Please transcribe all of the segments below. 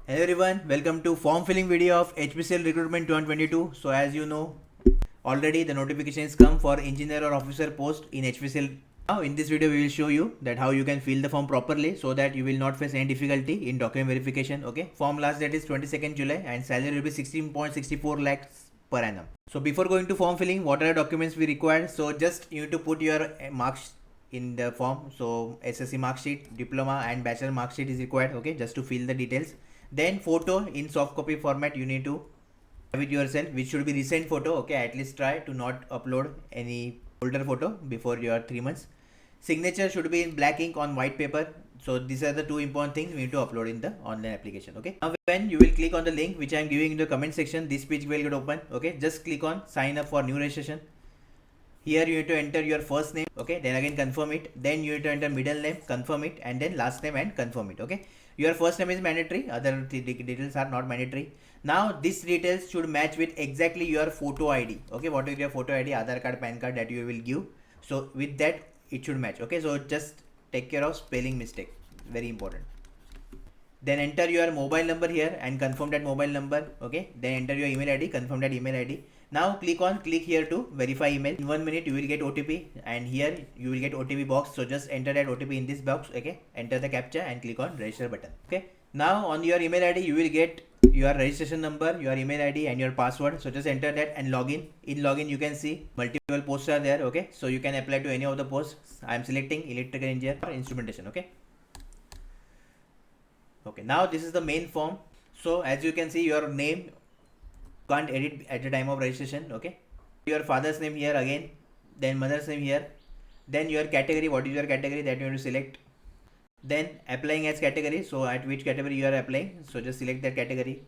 Hello everyone, welcome to form filling video of HPCL recruitment 2022. So as you know, already the notifications come for engineer or officer post in HPCL. Now in this video we will show you that how you can fill the form properly so that you will not face any difficulty in document verification. Okay, form last date is 22nd July and salary will be 16.64 lakhs per annum. So before going to form filling, what are the documents we require? So just you need to put your marks in the form. So SSC mark sheet, diploma and bachelor mark sheet is required. Okay, just to fill the details. Then photo in soft copy format you need to have it yourself, which should be recent photo. Okay, at least try to not upload any older photo before your 3 months. Signature should be in black ink on white paper. So these are the two important things we need to upload in the online application. Okay, now when you will click on the link which I am giving in the comment section, this page will get open. Okay, just click on sign up for new registration. Here you need to enter your first name. Okay, then again confirm it. Then you need to enter middle name, confirm it, and then last name and confirm it. Okay, your first name is mandatory, other details are not mandatory. Now these details should match with exactly your photo ID. Okay, what is your photo ID, Aadhaar card, PAN card that you will give. So with that it should match. Okay, so just take care of spelling mistake, very important. Then enter your mobile number here and confirm that mobile number. Okay, then enter your email ID, confirm that email ID. Now click here to verify email. In 1 minute you will get OTP and here you will get OTP box. So just enter that OTP in this box. Okay, enter the captcha and click on register button. Okay, now on your email ID you will get your registration number, your email ID and your password. So just enter that and login. In login you can see multiple posts are there. Okay, so you can apply to any of the posts. I am selecting electrical engineer or instrumentation. Okay, now this is the main form. So as you can see, your name can't edit at the time of registration. Okay, your father's name here again, then mother's name here, then your category, what is your category that you want to select, then applying as category, so at which category you are applying, so just select that category.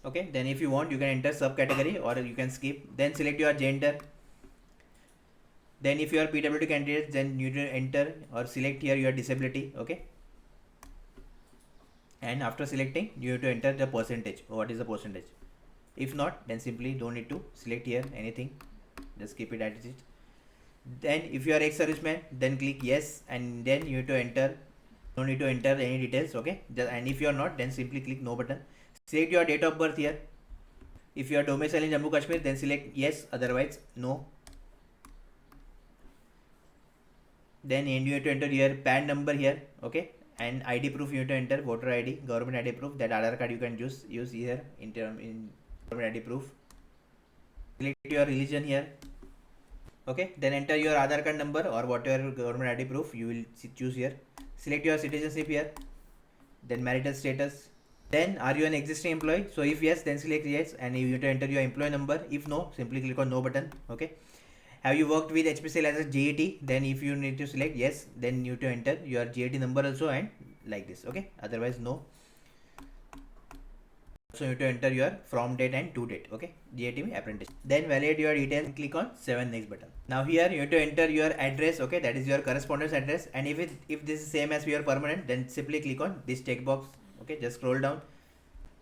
Okay, then if you want you can enter subcategory or you can skip, then select your gender. Then if you are PWD candidate, then you need to enter or select here your disability. Okay, and after selecting you have to enter the percentage. What is the percentage? If not, then simply don't need to select here anything, just keep it as it is. Then if you are ex-serviceman, then click yes and then you have to enter, don't need to enter any details. Okay, and if you are not, then simply click no button. Select your date of birth here. If you are domiciled in Jammu Kashmir, then select yes, otherwise no. Then you have to enter your PAN number here. Okay, and ID proof you have to enter, voter ID, government ID proof, that Aadhaar card you can use here in government ID proof. Select your religion here. Okay, then enter your Aadhaar card number or whatever government ID proof you will choose here. Select your citizenship here, then marital status. Then are you an existing employee? So if yes, then select yes and you have to enter your employee number. If no, simply click on no button. Okay, have you worked with HPCL as a GAT? Then if you need to select yes, then you have to enter your GAT number also and like this. Okay, otherwise no. So you have to enter your from date and to date. Okay, GAT apprentice. Then validate your details and click on 7 next button. Now here you have to enter your address. Okay, that is your correspondence address, and if this is same as your permanent, then simply click on this check box. Okay, just scroll down.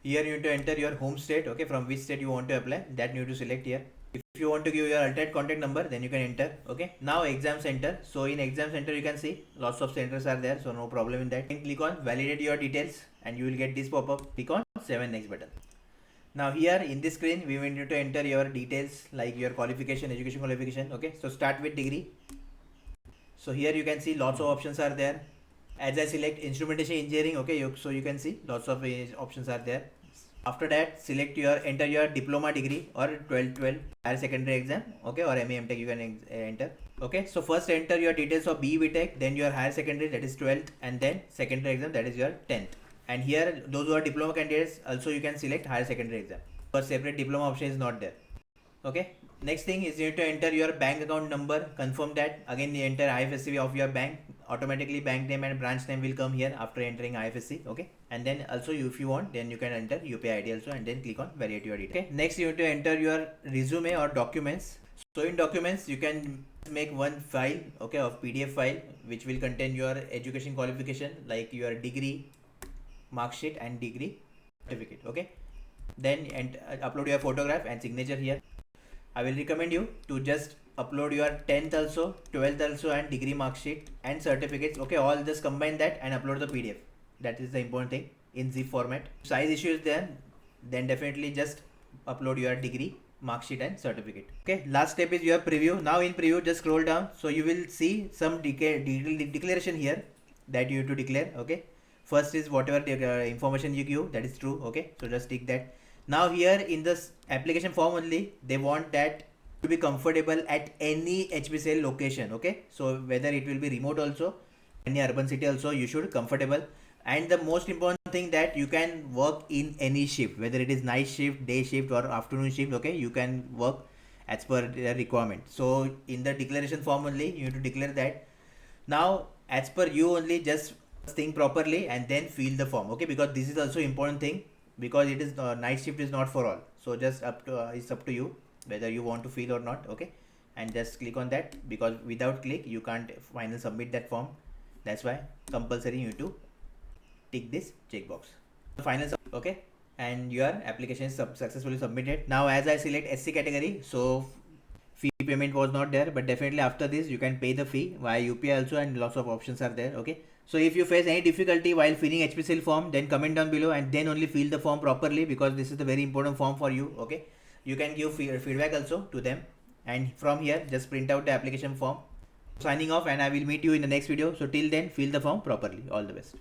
Here you need to enter your home state. Okay, from which state you want to apply, that you need to select here. If you want to give your alternate contact number, then you can enter. Okay, now exam center. So in exam center you can see lots of centers are there, so no problem in that. And click on validate your details and you will get this pop-up. Click on 7 next button. Now here in this screen we will need to enter your details like your qualification, education qualification. Okay, so start with degree. So here you can see lots of options are there. As I select instrumentation engineering, okay, so you can see lots of options are there. After that, select your enter your diploma degree or 12 higher secondary exam. Okay, or MA MTech you can enter. Okay, so first enter your details of BE BTech, then your higher secondary, that is 12th, and then secondary exam, that is your 10th. And here those who are diploma candidates also you can select higher secondary exam, but separate diploma option is not there. Okay, next thing is you need to enter your bank account number, confirm that. Again you enter IFSC of your bank, automatically bank name and branch name will come here after entering IFSC. Okay, and then also if you want, then you can enter UPI ID also and then click on validate your details. Okay, next you need to enter your resume or documents. So in documents you can make one file, okay, of PDF file which will contain your education qualification like your degree, mark sheet and degree certificate. Okay, then upload your photograph and signature here. I will recommend you to just upload your 10th also, 12th also and degree mark sheet and certificates. Okay, all just combine that and upload the PDF. that is the important thing, in zip format. Size issue is there, then definitely just upload your degree, mark sheet and certificate. Okay, last step is your preview. Now in preview, just scroll down, so you will see some declaration here that you have to declare. Okay, first is whatever information you give, that is true. Okay, so just tick that. Now here in this application form only, they want that to be comfortable at any HPCL location. Okay, so whether it will be remote also, any urban city also, you should comfortable. And the most important thing, that you can work in any shift, whether it is night shift, day shift or afternoon shift. Okay, you can work as per the requirement. So in the declaration form only, you need to declare that. Now as per you only, just think properly and then fill the form. Okay, because this is also important thing, because it is night shift is not for all. So just it's up to you whether you want to fill or not. Okay, and just click on that, because without click you can't finally submit that form. That's why compulsory you need to tick this checkbox. Final okay, and your application is successfully submitted. Now as I select SC category, so fee payment was not there, but definitely after this you can pay the fee via UPI also, and lots of options are there. Okay, so if you face any difficulty while filling HPCL form, then comment down below and then only fill the form properly, because this is the very important form for you. Okay, you can give feedback also to them, and from here just print out the application form. Signing off, and I will meet you in the next video. So till then, fill the form properly. All the best.